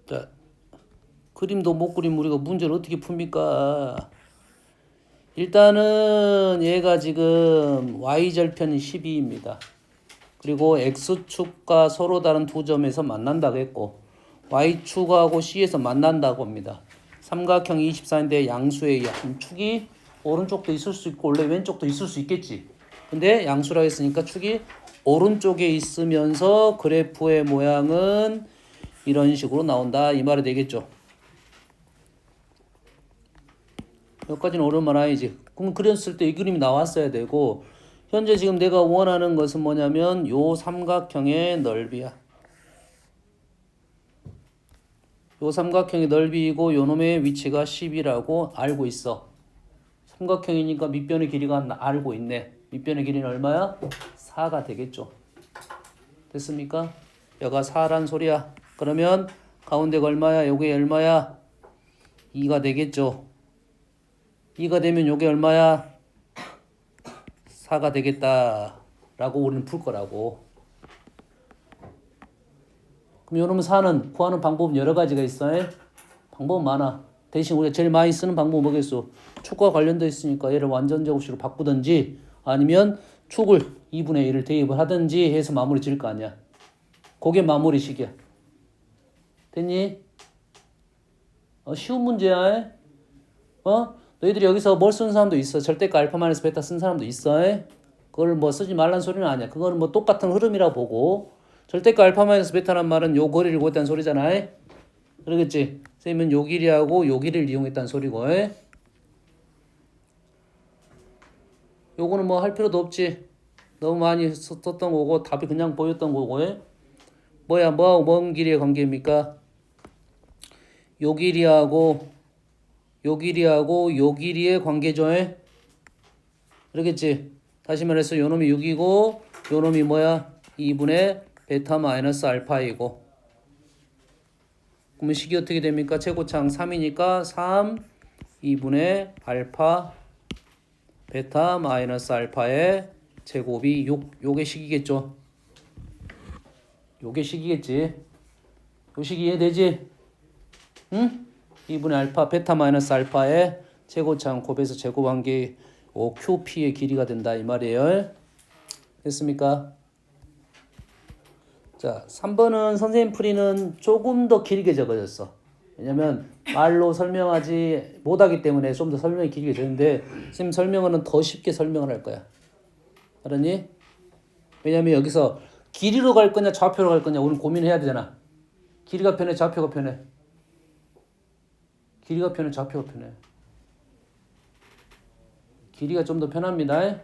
자, 그림도 못 그리면 우리가 문제를 어떻게 풉니까? 일단은 얘가 지금 y절편이 12입니다. 그리고 x축과 서로 다른 두 점에서 만난다고 했고 y축하고 c에서 만난다고 합니다. 삼각형이 24인데 양수의 한 축이 오른쪽도 있을 수 있고 원래 왼쪽도 있을 수 있겠지. 근데 양수라고 했으니까 축이 오른쪽에 있으면서 그래프의 모양은 이런 식으로 나온다 이 말이 되겠죠. 여기까지는 어려운 말 아니지. 그럼 그렸을 때 이 그림이 나왔어야 되고 현재 지금 내가 원하는 것은 뭐냐면 요 삼각형의 넓이야. 요 삼각형의 넓이이고 요 놈의 위치가 10이라고 알고 있어. 삼각형이니까 밑변의 길이가 알고 있네. 밑변의 길이는 얼마야? 4가 되겠죠. 됐습니까? 여가 4란 소리야. 그러면 가운데가 얼마야? 요게 얼마야? 2가 되겠죠. 2가 되면 요게 얼마야? 4가 되겠다 라고 우리는 풀 거라고. 그럼 요놈 4는 구하는 방법은 여러 가지가 있어요. 방법은 많아. 대신 우리가 제일 많이 쓰는 방법은 뭐겠어? 축과 관련돼 있으니까 얘를 완전제곱식으로 바꾸든지 아니면 축을 2분의 1을 대입을 하든지 해서 마무리 지을 거 아니야. 그게 마무리식이야. 됐니? 쉬운 문제야. 너희들이 여기서 뭘 쓰는 사람도 있어. 절대값 알파 마이너스 베타 쓴 사람도 있어. 그걸 뭐 쓰지 말란 소리는 아니야. 그거는 뭐 똑같은 흐름이라고 보고 절대값 알파 마이너스 베타란 말은 요 거리를 구했다는 소리잖아. 그러겠지? 선생님은 요 길이하고 요 길이를 이용했다는 소리고. 요거는 뭐 할 필요도 없지. 너무 많이 썼던 거고 답이 그냥 보였던 거고. 뭐야 뭐하고 먼 길이의 관계입니까? 요 길이하고 요 길이하고 요 길이의 관계죠. 그러겠지? 다시 말해서 요 놈이 6이고 요 놈이 뭐야? 2분의 베타 마이너스 알파이고 그러면 식이 어떻게 됩니까? 최고창 3이니까 3 2분의 알파 베타 마이너스 알파의 제곱이 6 요게 식이겠죠. 요게 식이겠지. 요 식이 이해되지? 응? 2분의 알파 베타 마이너스 알파의 최고창 곱해서 제곱한 게 QP의 길이가 된다 이 말이에요. 됐습니까? 자, 3번은 선생님 풀이는 조금 더 길게 적어졌어. 왜냐면 말로 설명하지 못하기 때문에 좀 더 설명이 길게 되는데 선생님 설명은 더 쉽게 설명을 할 거야. 알았니? 왜냐면 여기서 길이로 갈 거냐 좌표로 갈 거냐 우리는 고민해야 되잖아. 길이가 편해 좌표가 편해? 길이가 편해 좌표가 편해? 길이가 좀 더 편합니다.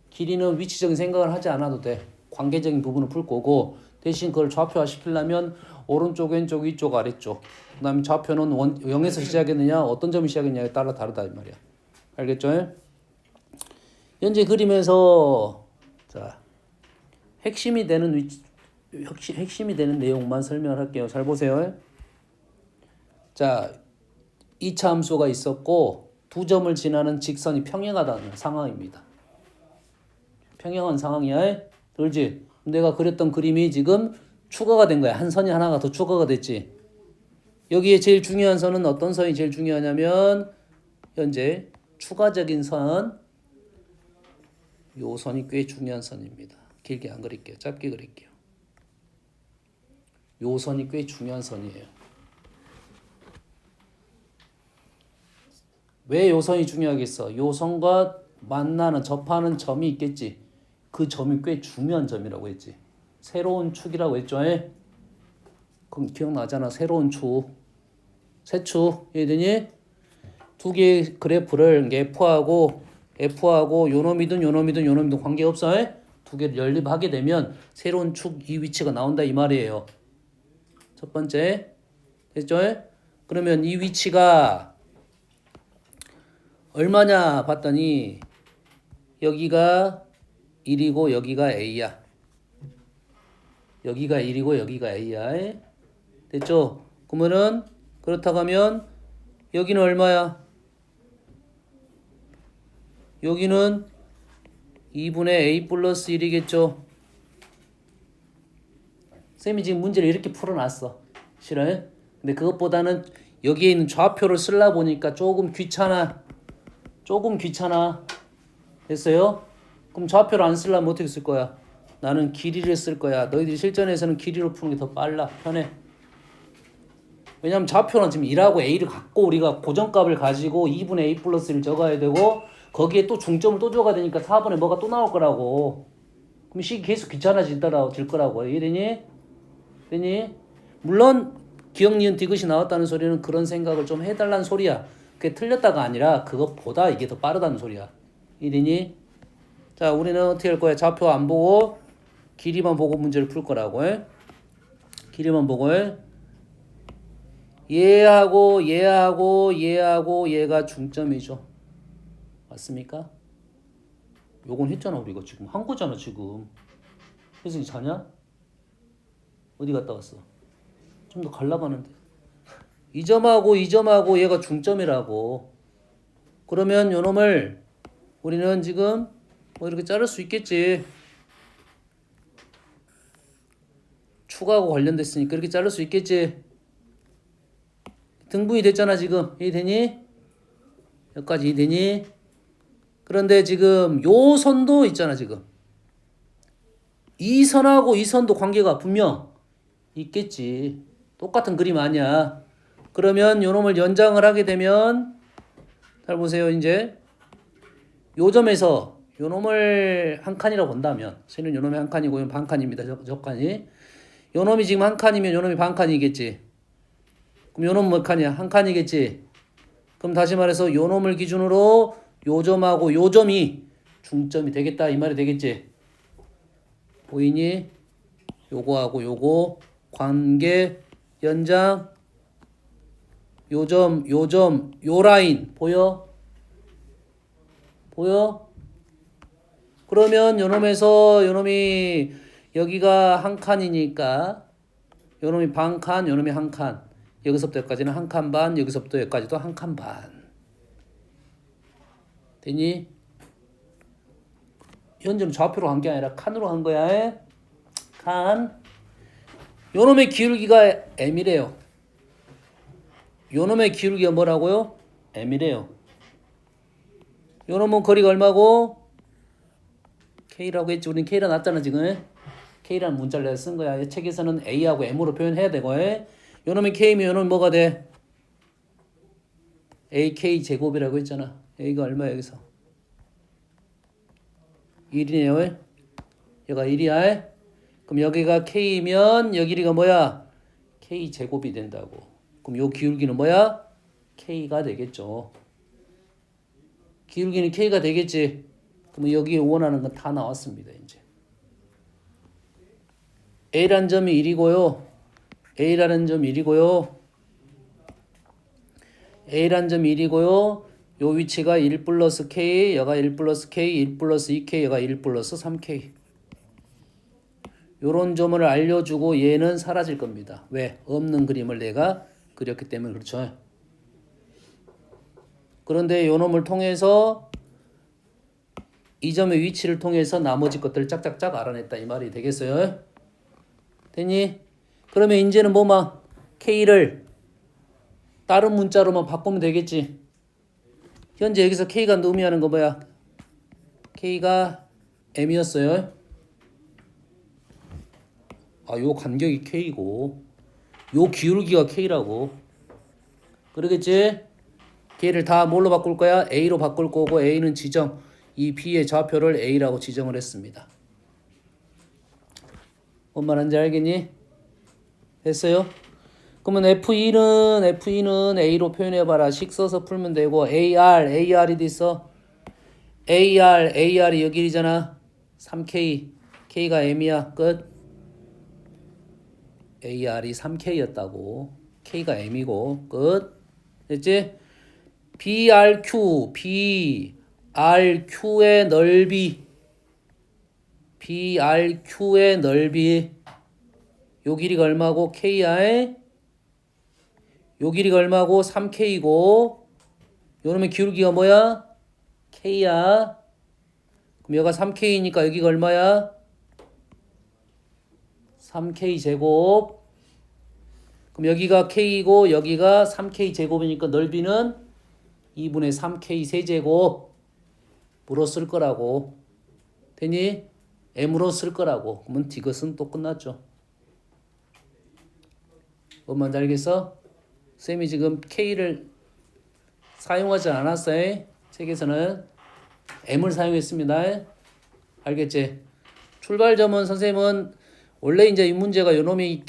길이는 위치적인 생각을 하지 않아도 돼. 관계적인 부분을 풀 거고 대신 그걸 좌표화 시키려면 오른쪽, 왼쪽, 위쪽, 아래쪽. 그 다음에 좌표는 0에서 시작했느냐 어떤 점이 시작했느냐에 따라 다르다 이 말이야. 알겠죠? 현재 그림에서 자 핵심이 되는 위치, 핵심이 되는 내용만 설명을 할게요. 잘 보세요. 자 2차 함수가 있었고 두 점을 지나는 직선이 평행하다는 상황입니다. 평행한 상황이야. 그렇지? 내가 그렸던 그림이 지금 추가가 된 거야. 한 선이 하나가 더 추가가 됐지. 여기에 제일 중요한 선은 어떤 선이 제일 중요하냐면 현재 추가적인 선 요 선이 꽤 중요한 선입니다. 길게 안 그릴게요. 짧게 그릴게요. 요 선이 꽤 중요한 선이에요. 왜 요 선이 중요하겠어? 요 선과 만나는 접하는 점이 있겠지. 그 점이 꽤 중요한 점이라고 했지. 새로운 축이라고 했죠. 그럼 기억나잖아. 새로운 축. 새 축. 이해되니? 두 개의 그래프를 F하고 요놈이든 요놈이든 요놈이든 관계없어. 두 개를 연립하게 되면 새로운 축 이 위치가 나온다 이 말이에요. 첫 번째. 됐죠? 그러면 이 위치가 얼마냐 봤더니 여기가 1이고 여기가 A야. 여기가 1이고 여기가 A야. 됐죠? 그러면은 그렇다고 하면 여기는 얼마야? 여기는 2분의 A 플러스 1이겠죠? 쌤이 지금 문제를 이렇게 풀어놨어. 싫어요? 근데 그것보다는 여기에 있는 좌표를 쓰려 보니까 조금 귀찮아. 됐어요? 그럼 좌표를 안 쓰려면 어떻게 쓸 거야? 나는 길이를 쓸 거야. 너희들이 실전에서는 길이로 푸는 게 더 빨라. 편해. 왜냐면 좌표는 지금 1하고 a를 갖고 우리가 고정값을 가지고 2분의 a 플러스를 적어야 되고 거기에 또 중점을 또 줘야 되니까 4분의 뭐가 또 나올 거라고. 그럼 식이 계속 귀찮아질 거라고. 이해되니? 되니? 물론 기억, 니은, 디귿이 나왔다는 소리는 그런 생각을 좀 해달라는 소리야. 그게 틀렸다가 아니라 그것보다 이게 더 빠르다는 소리야. 이해되니? 자, 우리는 어떻게 할 거야? 좌표 안 보고 길이만 보고 문제를 풀 거라고. 길이만 보고. 얘하고 얘가 중점이죠. 맞습니까? 요건 했잖아 우리가 지금 한 거잖아 지금. 혜승이 자냐? 어디 갔다 왔어? 좀 더 갈라가는데. 이 점하고 얘가 중점이라고. 그러면 요놈을 우리는 지금 뭐 이렇게 자를 수 있겠지. 축하하고 관련됐으니까 이렇게 자를 수 있겠지. 등분이 됐잖아 지금. 이해되니? 여기까지 이해되니? 그런데 지금 요 선도 있잖아 지금. 이 선하고 이 선도 관계가 분명 있겠지. 똑같은 그림 아니야. 그러면 요놈을 연장을 하게 되면 잘 보세요. 이제 요 점에서 요놈을 한 칸이라고 본다면 새는 요놈이 한 칸이고 요 반 칸입니다. 저 칸이. 요놈이 지금 한 칸이면 요놈이 반 칸이겠지. 그럼 요놈 몇 칸이야? 한 칸이겠지. 그럼 다시 말해서 요놈을 기준으로 요 점하고 요 점이 중점이 되겠다 이 말이 되겠지. 보이니? 요거하고 요거 관계 연장 요 라인 보여? 그러면 요놈에서 요놈이 여기가 한 칸이니까 요놈이 반 칸, 요놈이 한 칸. 여기서부터 여기까지는 한 칸 반, 여기서부터 여기까지도 한 칸 반. 되니? 현재는 좌표로 한 게 아니라 칸으로 한 거야. 칸. 요놈의 기울기가 m이래요. 요놈의 기울기가 뭐라고요? m이래요. 요놈은 거리가 얼마고? k라고 했지. 우린 k라 놨잖아 지금. k라는 문자를 내가 쓴 거야. 책에서는 a하고 m으로 표현해야 되고. 요놈이 k면 요놈이 뭐가 돼? ak 제곱이라고 했잖아. a가 얼마야 여기서? 1이네요. 여기가 1이야. 그럼 여기가 k면 여기 길이가 뭐야? k 제곱이 된다고. 그럼 요 기울기는 뭐야? k가 되겠죠. 기울기는 k가 되겠지. 그럼 여기 원하는 건 다 나왔습니다. 이제 a라는 점이 1이고요. a라는 점이 1이고요. a라는 점이 1이고요. 요 위치가 1 플러스 k, 여가 1 플러스 k, 1 플러스 2k, 여가 1 플러스 3k. 요런 점을 알려주고 얘는 사라질 겁니다. 왜? 없는 그림을 내가 그렸기 때문에 그렇죠. 그런데 요 놈을 통해서 이 점의 위치를 통해서 나머지 것들을 짝짝짝 알아냈다 이 말이 되겠어요? 되니? 그러면 이제는 뭐만 k를 다른 문자로만 바꾸면 되겠지. 현재 여기서 k가 의미하는 거 뭐야? k가 m이었어요. 요 간격이 k고 요 기울기가 k라고. 그러겠지? 걔를 다 뭘로 바꿀 거야? a로 바꿀 거고 a는 지정. 이 b의 좌표를 a라고 지정을 했습니다. 뭔 말인지 알겠니? 됐어요? 그러면 F2는 A로 표현해봐라. 식 써서 풀면 되고 AR이 있어. AR이 여기 일이잖아. 3K, K가 M이야. 끝. AR이 3K였다고. K가 M이고 끝. 됐지? BRQ의 넓이 요 길이가 얼마고? K야. 요 길이가 얼마고? 3K고 요놈의 기울기가 뭐야? K야. 그럼 여기가 3K니까 여기가 얼마야? 3K 제곱. 그럼 여기가 K이고 여기가 3K 제곱이니까 넓이는 2분의 3K 세제곱으로 쓸 거라고. 되니? M으로 쓸 거라고. 그러면 이것은 또 끝났죠. 뭔 말인지 알겠어? 쌤이 지금 K를 사용하지 않았어요. 책에서는 M을 사용했습니다. 알겠지? 출발점은 선생님은 원래 이제 이 문제가 요놈이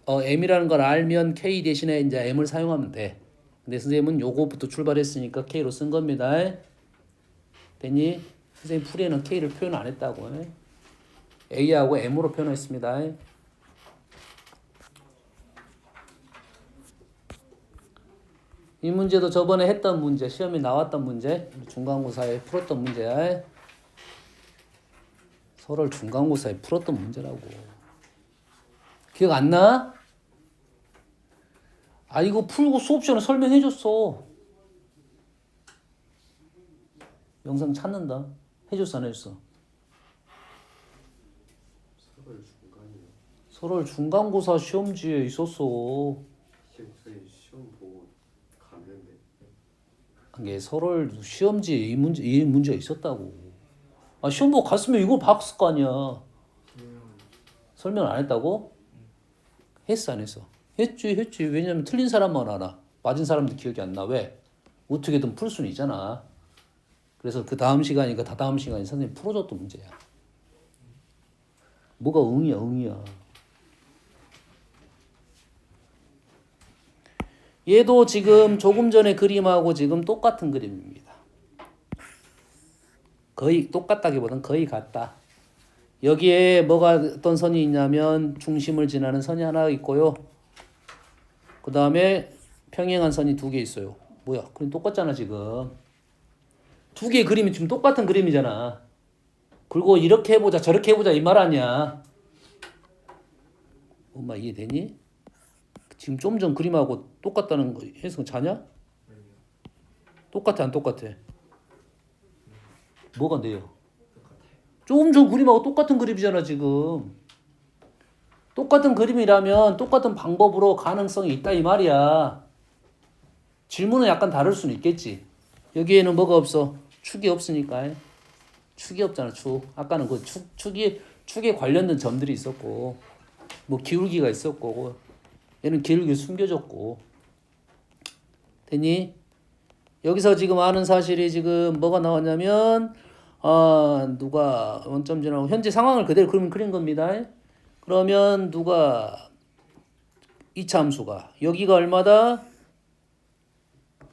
M이라는 걸 알면 K 대신에 이제 M을 사용하면 돼. 근데 선생님은 요거부터 출발했으니까 K로 쓴 겁니다. 됐니? 선생님 풀이에는 K를 표현 안 했다고. A하고 M으로 표현했습니다. 이 문제도 저번에 했던 문제, 시험에 나왔던 문제, 중간고사에 풀었던 문제야. 서울 중간고사에 풀었던 문제라고. 기억 안 나? 아, 이거 풀고 수업 시간에 설명해줬어. 영상 찾는다. 해줬어, 안 해줬어? 서울 중간고사 시험지에 있었어. 시험 보고 갔는데. 이게 서울 시험지에 이 문제가 있었다고. 아, 시험 보고 갔으면 이걸 봤을 거 아니야. 설명 안 했다고? 했어, 안 했어? 했지. 왜냐면 틀린 사람만 알아. 맞은 사람도 기억이 안 나. 왜? 어떻게든 풀 수는 있잖아. 그래서 그 다음 시간이니까 다다음 시간에 선생님 풀어줬던 문제야. 뭐가 응이야. 얘도 지금 조금 전에 그림하고 지금 똑같은 그림입니다. 거의 똑같다기보다는 거의 같다. 여기에 뭐가 어떤 선이 있냐면 중심을 지나는 선이 하나 있고요. 그 다음에 평행한 선이 두 개 있어요. 뭐야? 그림 똑같잖아 지금. 두 개의 그림이 지금 똑같은 그림이잖아. 그리고 이렇게 해보자 저렇게 해보자 이 말 아니야. 엄마 이해되니? 지금 좀 전 그림하고 똑같다는 거 해석 자냐? 똑같아 안 똑같아? 뭐가 돼요? 좀 전 그림하고 똑같은 그림이잖아 지금. 똑같은 그림이라면 똑같은 방법으로 가능성이 있다 이 말이야. 질문은 약간 다를 수는 있겠지. 여기에는 뭐가 없어? 축이 없으니까. 축이 없잖아 축. 아까는 그 축에 관련된 점들이 있었고 뭐 기울기가 있었고 얘는 기울기 숨겨졌고. 되니? 여기서 지금 아는 사실이 지금 뭐가 나왔냐면 누가 원점 지나고 현재 상황을 그대로 그린 겁니다. 그러면 누가 이차 함수가 여기가 얼마다?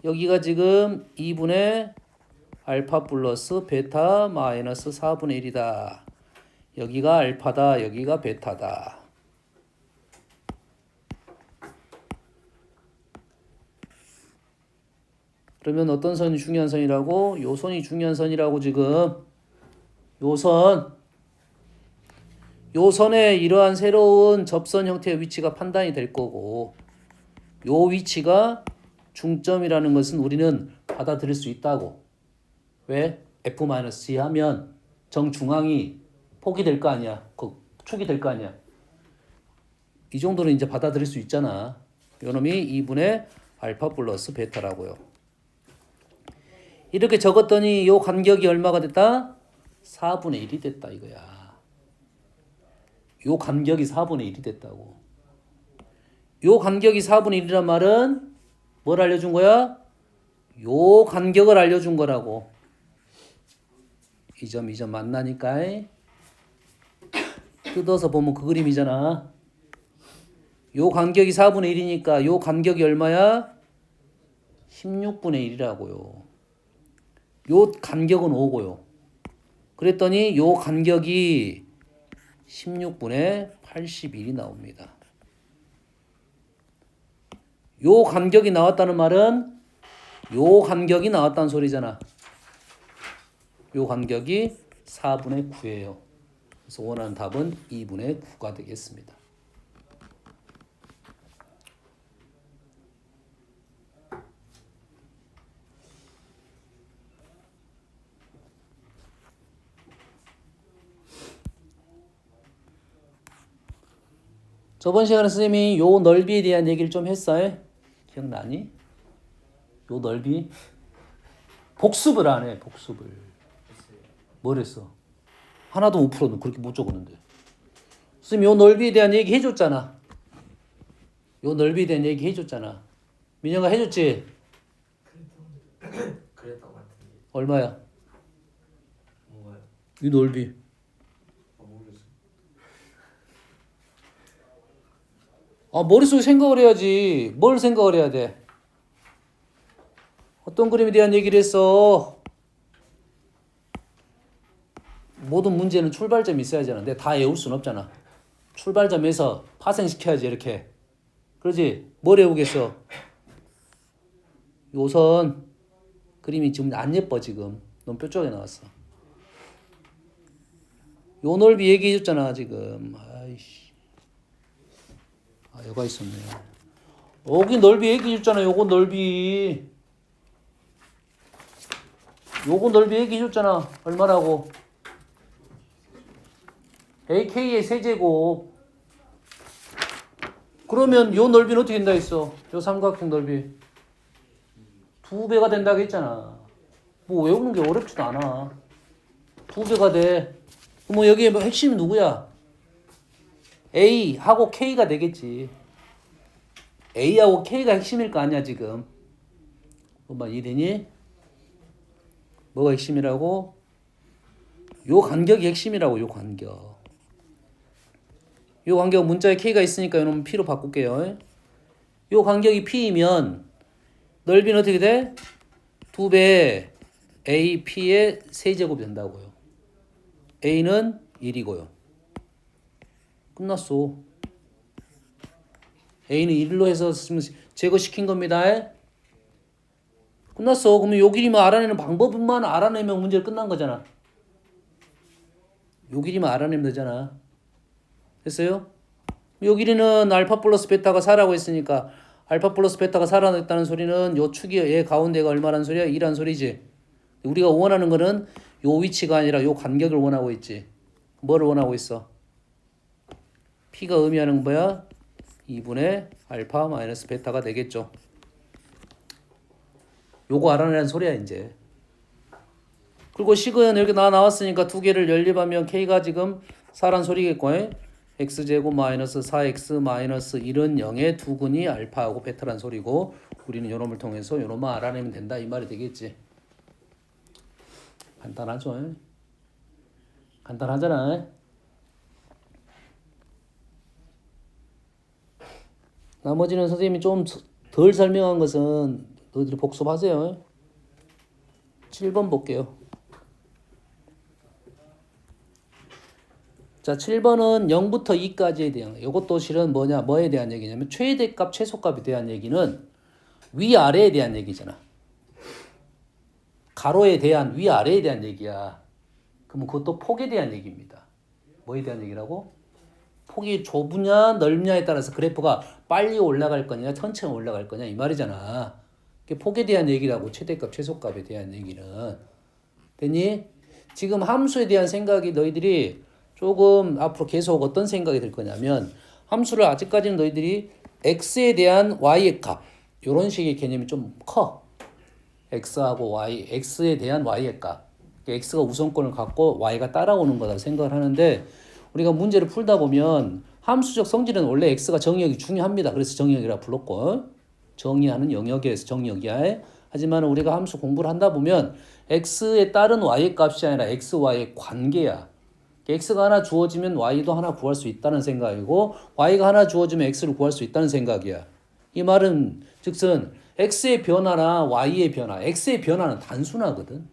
여기가 지금 2분의 알파 플러스 베타 마이너스 4분의 1이다. 여기가 알파다. 여기가 베타다. 그러면 어떤 선이 중요한 선이라고? 요 선이 중요한 선이라고 지금. 요 선에 이러한 새로운 접선 형태의 위치가 판단이 될 거고 요 위치가 중점이라는 것은 우리는 받아들일 수 있다고. 왜? F-C 하면 정중앙이 폭이 될 거 아니야. 그 축이 될 거 아니야. 이 정도는 이제 받아들일 수 있잖아. 요 놈이 2분의 알파 플러스 베타라고요. 이렇게 적었더니 요 간격이 얼마가 됐다? 4분의 1이 됐다 이거야. 요 간격이 4분의 1이 됐다고. 요 간격이 4분의 1이란 말은 뭘 알려준 거야? 요 간격을 알려준 거라고. 이 점 만나니까 뜯어서 보면 그 그림이잖아. 요 간격이 4분의 1이니까 요 간격이 얼마야? 16분의 1이라고요. 요 간격은 5고요. 그랬더니 요 간격이 16분의 81이 나옵니다. 요 간격이 나왔다는 말은 요 간격이 나왔다는 소리잖아. 요 간격이 4분의 9예요. 그래서 원하는 답은 2분의 9가 되겠습니다. 저번 시간에 선생님이 요 넓이에 대한 얘기를 좀 했어요. 기억나니? 요 넓이 복습을 안 해. 복습을. 뭘 했어? 하나도 못 풀어도 그렇게 못 적었는데. 선생님 요 넓이에 대한 얘기 해줬잖아. 요 넓이에 대한 얘기 해줬잖아. 민영아 해줬지? 그랬던 것 같은데. 얼마야? 뭔가요? 이 넓이. 아, 모르겠어. 아, 머릿속에 생각을 해야지. 뭘 생각을 해야 돼? 어떤 그림에 대한 얘기를 했어? 모든 문제는 출발점이 있어야 하잖아. 내가 다 외울 순 없잖아. 출발점에서 파생시켜야지 이렇게. 그러지? 뭘 외우겠어? 요선 그림이 지금 안 예뻐 지금. 너무 뾰족하게 나왔어. 요 넓이 얘기해 줬잖아 지금. 아이씨. 아 여가 있었네. 여기 넓이 얘기해 줬잖아. 요거 넓이. 요거 넓이 얘기해 줬잖아. 얼마라고? AK의 세제곱. 그러면 요 넓이는 어떻게 된다 했어? 요 삼각형 넓이 2배가 된다고 했잖아. 뭐 외우는 게 어렵지도 않아. 2배가 돼. 그럼 여기에 뭐 핵심이 누구야? A하고 K가 되겠지. A하고 K가 핵심일 거 아니야 지금. 엄마 이해되니? 뭐가 핵심이라고? 요 간격이 핵심이라고. 요 간격. 요 간격 문자에 K가 있으니까 이놈 P로 바꿀게요. 요 간격이 P이면 넓이는 어떻게 돼? 2배 AP의 세제곱이 된다고요. A는 1이고요. 끝났어. A는 1로 해서 제거시킨 겁니다. 끝났어. 그러면 요 길이만 알아내는 방법만 알아내면 문제를 끝난 거잖아. 요 길이만 알아내면 되잖아. 됐어요? 요 길이는 알파 플러스 베타가 4라고 했으니까 알파 플러스 베타가 4라고 했다는 소리는 요 축이 얘 가운데가 얼마란 소리야? 2란 소리지. 우리가 원하는 거는 요 위치가 아니라 요 간격을 원하고 있지. 뭐를 원하고 있어? P가 의미하는 뭐야? 2분의 알파 마이너스 베타가 되겠죠. 요거 알아내라는 소리야 이제. 그리고 식은 이렇게 나왔으니까 두 개를 연립하면 K가 지금 4란 소리겠고 x제곱 마이너스 4x 마이너스 1은 0의 두 근이 알파하고 베타란 소리고 우리는 요놈을 통해서 요놈만 알아내면 된다 이 말이 되겠지. 간단하죠? 간단하잖아. 나머지는 선생님이 좀 덜 설명한 것은 너희들이 복습하세요. 7번 볼게요. 자, 7번은 0부터 2까지에 대한, 이것도 실은 뭐에 대한 얘기냐면, 최대값, 최소값에 대한 얘기는 위아래에 대한 얘기잖아. 가로에 대한, 위아래에 대한 얘기야. 그러면 그것도 폭에 대한 얘기입니다. 뭐에 대한 얘기라고? 폭이 좁으냐, 넓냐에 따라서 그래프가 빨리 올라갈 거냐, 천천히 올라갈 거냐, 이 말이잖아. 그게 폭에 대한 얘기라고, 최대값, 최소값에 대한 얘기는. 됐니? 지금 함수에 대한 생각이 너희들이 조금 앞으로 계속 어떤 생각이 들 거냐면 함수를 아직까지는 너희들이 x에 대한 y의 값 이런 식의 개념이 좀 커. x하고 y, x에 대한 y의 값. x가 우선권을 갖고 y가 따라오는 거다 생각을 하는데 우리가 문제를 풀다 보면 함수적 성질은 원래 x가 정의역이 중요합니다. 그래서 정의역이라 불렀고 정의하는 영역에서 정의역이야. 하지만 우리가 함수 공부를 한다 보면 x에 따른 y의 값이 아니라 x, y의 관계야. x가 하나 주어지면 y도 하나 구할 수 있다는 생각이고 y가 하나 주어지면 x를 구할 수 있다는 생각이야. 이 말은 즉슨 x의 변화나 y의 변화, x의 변화는 단순하거든.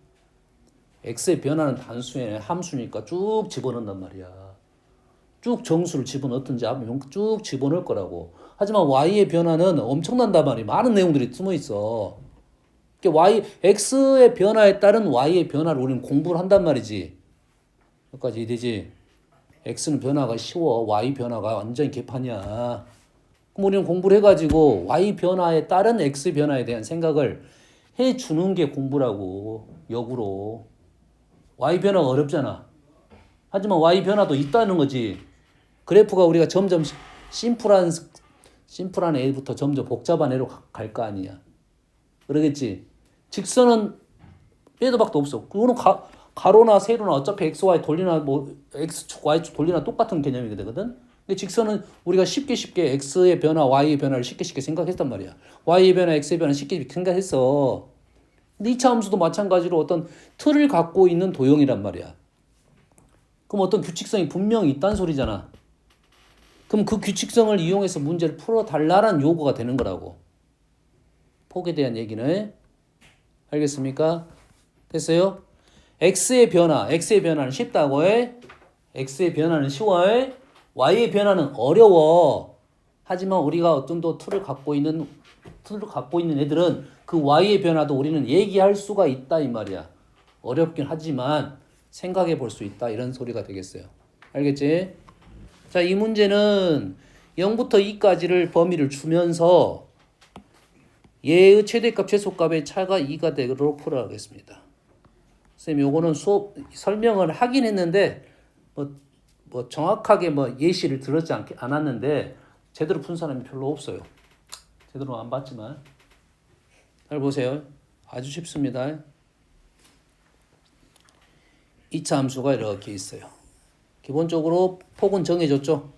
x의 변화는 단순해. 함수니까 쭉 집어넣는단 말이야. 쭉 정수를 집어넣든지 하면 쭉 집어넣을 거라고. 하지만 y의 변화는 엄청난단 말이야. 많은 내용들이 숨어 있어. x의 변화에 따른 y의 변화를 우리는 공부를 한단 말이지. 여기까지 되지? x는 변화가 쉬워. y 변화가 완전히 개판이야. 그럼 우리는 공부를 해가지고 y 변화에 따른 x 변화에 대한 생각을 해주는 게 공부라고. 역으로. y 변화가 어렵잖아. 하지만 y 변화도 있다는 거지. 그래프가 우리가 점점 심플한 애부터 점점 복잡한 애로 갈 거 아니야. 그러겠지. 직선은 빼도 박도 없어. 그거는 가로나 세로나 어차피 x, y 돌리나 뭐 x축, y축 돌리나 똑같은 개념이 되거든. 근데 직선은 우리가 쉽게 x의 변화, y의 변화를 쉽게 생각했단 말이야. y의 변화, x의 변화 쉽게 생각했어. 근데 2차 함수도 마찬가지로 어떤 틀을 갖고 있는 도형이란 말이야. 그럼 어떤 규칙성이 분명히 있다는 소리잖아. 그럼 그 규칙성을 이용해서 문제를 풀어달라는 요구가 되는 거라고. 폭에 대한 얘기는. 알겠습니까? 됐어요? x의 변화는 쉽다고 해. x의 변화는 쉬워해. y의 변화는 어려워. 하지만 우리가 어떤 틀을 갖고 있는 애들은 그 y의 변화도 우리는 얘기할 수가 있다 이 말이야. 어렵긴 하지만 생각해 볼 수 있다 이런 소리가 되겠어요. 알겠지? 자, 이 문제는 0부터 2까지를 범위를 주면서 얘의 최대값 최소값의 차가 2가 되도록 풀어가겠습니다. 선생님 요거는 수업 설명을 하긴 했는데 뭐 정확하게 뭐 예시를 들었지 않았는데 제대로 푼 사람이 별로 없어요. 제대로 안 봤지만 잘 보세요. 아주 쉽습니다. 2차 함수가 이렇게 있어요. 기본적으로 폭은 정해졌죠.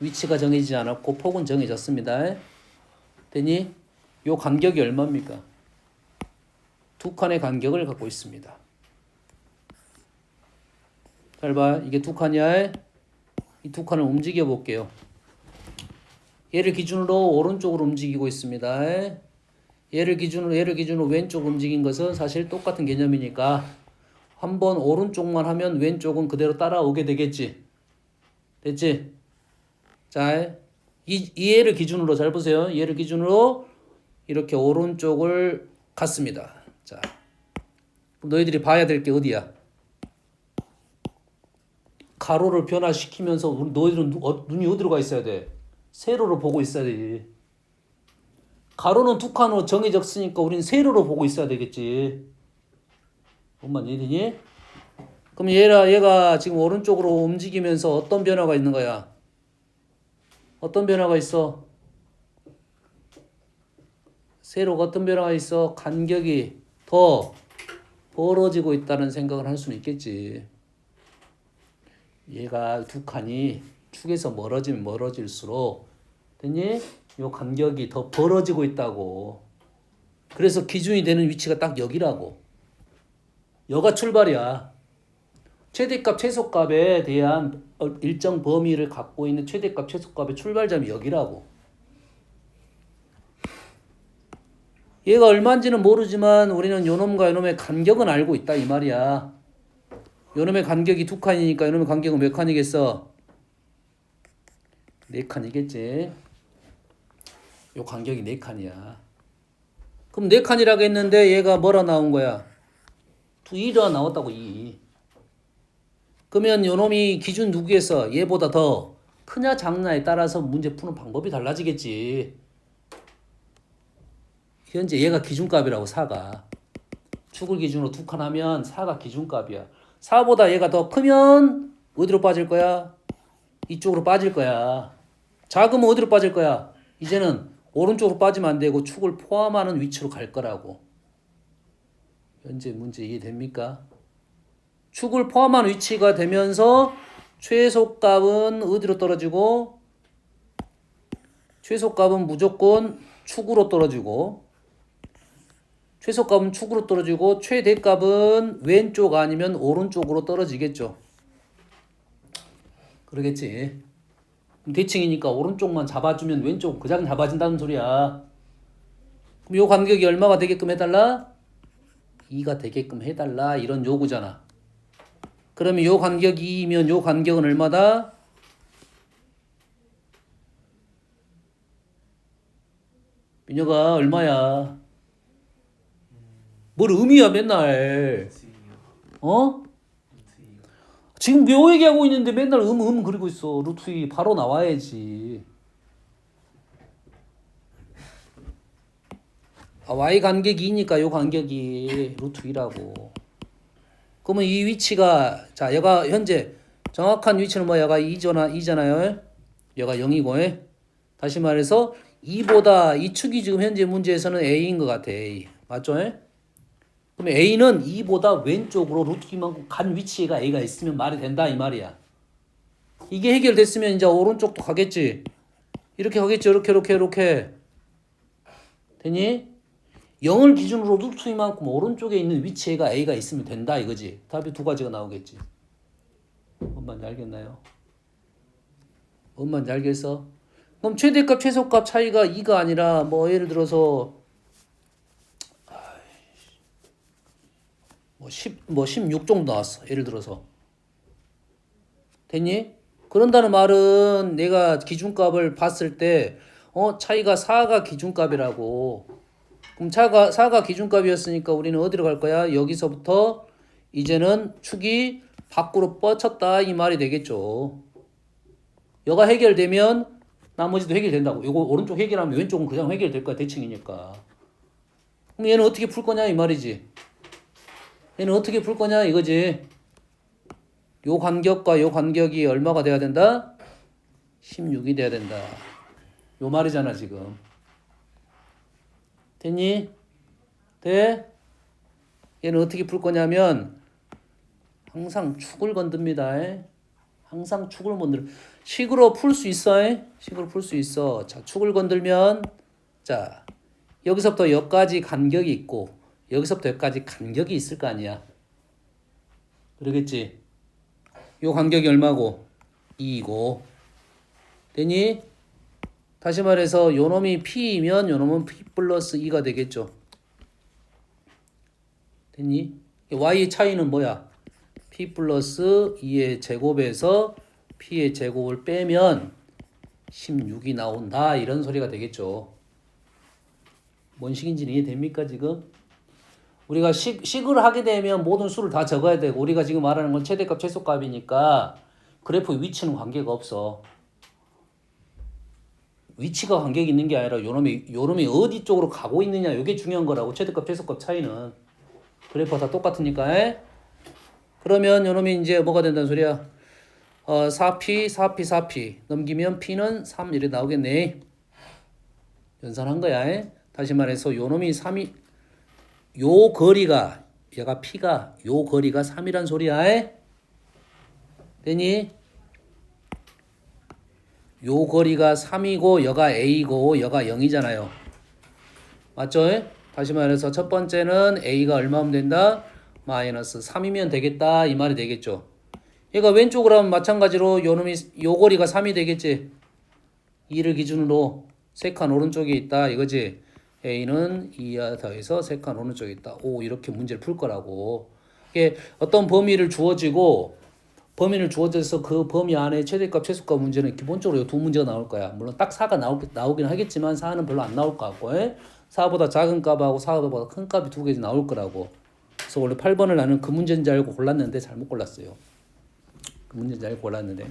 위치가 정해지지 않았고 폭은 정해졌습니다. 되니 요 간격이 얼마입니까? 두 칸의 간격을 갖고 있습니다. 잘 봐. 이게 두 칸이야. 이 두 칸을 움직여 볼게요. 얘를 기준으로 오른쪽으로 움직이고 있습니다. 얘를 기준으로 왼쪽 움직인 것은 사실 똑같은 개념이니까 한번 오른쪽만 하면 왼쪽은 그대로 따라오게 되겠지. 됐지? 자, 이 얘를 기준으로 잘 보세요. 얘를 기준으로 이렇게 오른쪽을 갔습니다. 자, 너희들이 봐야 될 게 어디야? 가로를 변화시키면서 너희들은 눈이 어디로 가 있어야 돼? 세로로 보고 있어야 돼. 가로는 두 칸으로 정해졌으니까 우린 세로로 보고 있어야 되겠지. 뭔만 이해되니? 그럼 얘가 지금 오른쪽으로 움직이면서 어떤 변화가 있는 거야? 어떤 변화가 있어? 세로가 어떤 변화가 있어? 간격이 더 벌어지고 있다는 생각을 할 수는 있겠지. 얘가 두 칸이 축에서 멀어지면 멀어질수록 됐니? 요 간격이 더 벌어지고 있다고. 그래서 기준이 되는 위치가 딱 여기라고. 여가 출발이야. 최대값 최소값에 대한 일정 범위를 갖고 있는 최대값 최소값의 출발점이 여기라고. 얘가 얼마인지는 모르지만 우리는 요놈과 요놈의 간격은 알고 있다 이 말이야. 요놈의 간격이 두 칸이니까 요놈의 간격은 몇 칸이겠어? 네 칸이겠지. 요 간격이 네 칸이야. 그럼 네 칸이라고 했는데 얘가 뭐라 나온 거야? 2가 나왔다고 2. 그러면 요놈이 기준 누구에서 얘보다 더 크냐 작냐에 따라서 문제 푸는 방법이 달라지겠지. 현재 얘가 기준값이라고 4가. 축을 기준으로 두 칸 하면 4가 기준값이야. 4보다 얘가 더 크면 어디로 빠질 거야? 이쪽으로 빠질 거야. 작으면 어디로 빠질 거야? 이제는 오른쪽으로 빠지면 안 되고 축을 포함하는 위치로 갈 거라고. 현재 문제 이해됩니까? 축을 포함한 위치가 되면서 최소값은 어디로 떨어지고 최소값은 무조건 축으로 떨어지고 최소값은 축으로 떨어지고 최대값은 왼쪽 아니면 오른쪽으로 떨어지겠죠. 그러겠지. 대칭이니까 오른쪽만 잡아주면 왼쪽 그냥 잡아진다는 소리야. 그럼 요 간격이 얼마가 되게끔 해달라? 2가 되게끔 해달라 이런 요구잖아. 그러면 요 간격이 2이면 요 간격은 얼마다? 민혁아 얼마야? 뭘 의미야 맨날. 어? 지금 요 얘기하고 있는데 맨날 그리고 있어. 루트 2 바로 나와야지. y 간격이 2니까 요 간격이 루트 2라고. 그러면 이 위치가 자 얘가 현재 정확한 위치는 뭐 얘가 2잖아요. 얘가 0이고 다시 말해서 2보다 이 축이 지금 현재 문제에서는 A인 것 같아. A. 맞죠? 그럼 A는 2보다 왼쪽으로 루트 이만큼 간 위치가 A가 있으면 말이 된다 이 말이야. 이게 해결됐으면 이제 오른쪽도 가겠지. 이렇게 가겠지. 이렇게. 되니? 0을 기준으로 루트 이만큼 오른쪽에 있는 위치가 A가 있으면 된다 이거지. 답이 두 가지가 나오겠지. 뭔 말인지 알겠나요? 뭔 말인지 알겠어? 그럼 최대값 최소값 차이가 2가 아니라 뭐 예를 들어서 뭐 16 정도 나왔어. 예를 들어서. 됐니? 그런다는 말은 내가 기준값을 봤을 때 차이가 4가 기준값이라고. 그럼 4가 기준값이었으니까 우리는 어디로 갈 거야? 여기서부터 이제는 축이 밖으로 뻗쳤다 이 말이 되겠죠. 여가 해결되면 나머지도 해결된다고. 이거 오른쪽 해결하면 왼쪽은 그냥 해결될 거야. 대칭이니까. 그럼 얘는 어떻게 풀 거냐 이 말이지. 얘는 어떻게 풀 거냐 이거지. 요 간격과 요 간격이 얼마가 돼야 된다? 16이 돼야 된다. 요 말이잖아 지금. 됐니? 돼? 얘는 어떻게 풀 거냐면 항상 축을 건듭니다. 항상 축을 건들. 식으로 풀 수 있어. 식으로 풀 수 있어. 자, 축을 건들면 자, 여기서부터 여기까지 간격이 있고 여기서부터 여기까지 간격이 있을 거 아니야. 그러겠지? 요 간격이 얼마고? 2이고. 되니? 다시 말해서 요 놈이 P이면 요 놈은 P 플러스 2가 되겠죠. 됐니? Y의 차이는 뭐야? P 플러스 2의 제곱에서 P의 제곱을 빼면 16이 나온다. 이런 소리가 되겠죠. 뭔 식인지는 이해됩니까 지금? 우리가 식을 하게 되면 모든 수를 다 적어야 되고 우리가 지금 말하는 건 최대값 최소값이니까 그래프 위치는 관계가 없어. 위치가 관계가 있는 게 아니라 요놈이 어디 쪽으로 가고 있느냐 이게 중요한 거라고. 최대값 최소값 차이는 그래프가 다 똑같으니까. 그러면 요놈이 이제 뭐가 된다는 소리야? 4P 넘기면 P는 3 이렇게 나오겠네. 연산한 거야. 다시 말해서 요놈이 3이 요 거리가 얘가 P가 요 거리가 3이란 소리야. 되니? 요 거리가 3이고 여가 A고 여가 0이잖아요. 맞죠? 다시 말해서 첫 번째는 A가 얼마면 된다? 마이너스 3이면 되겠다 이 말이 되겠죠. 얘가 왼쪽으로 하면 마찬가지로 요 거리가 3이 되겠지. 2를 기준으로 3칸 오른쪽에 있다 이거지. A는 2와 더해서 3칸 오른쪽에 있다. 오 이렇게 문제를 풀 거라고. 이게 어떤 범위를 주어져서 그 범위 안에 최대값 최소값 문제는 기본적으로 이 두 문제가 나올 거야. 물론 딱 4가 나오긴 하겠지만 4는 별로 안 나올 것 같고 4보다 작은 값하고 4보다 큰 값이 두 개씩 나올 거라고. 그래서 원래 8번을 나는 그 문제인 줄 알고 골랐는데 잘못 골랐어요. 그 문제인 줄 알고 골랐는데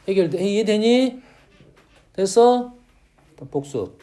이해되니? 됐어? 복수.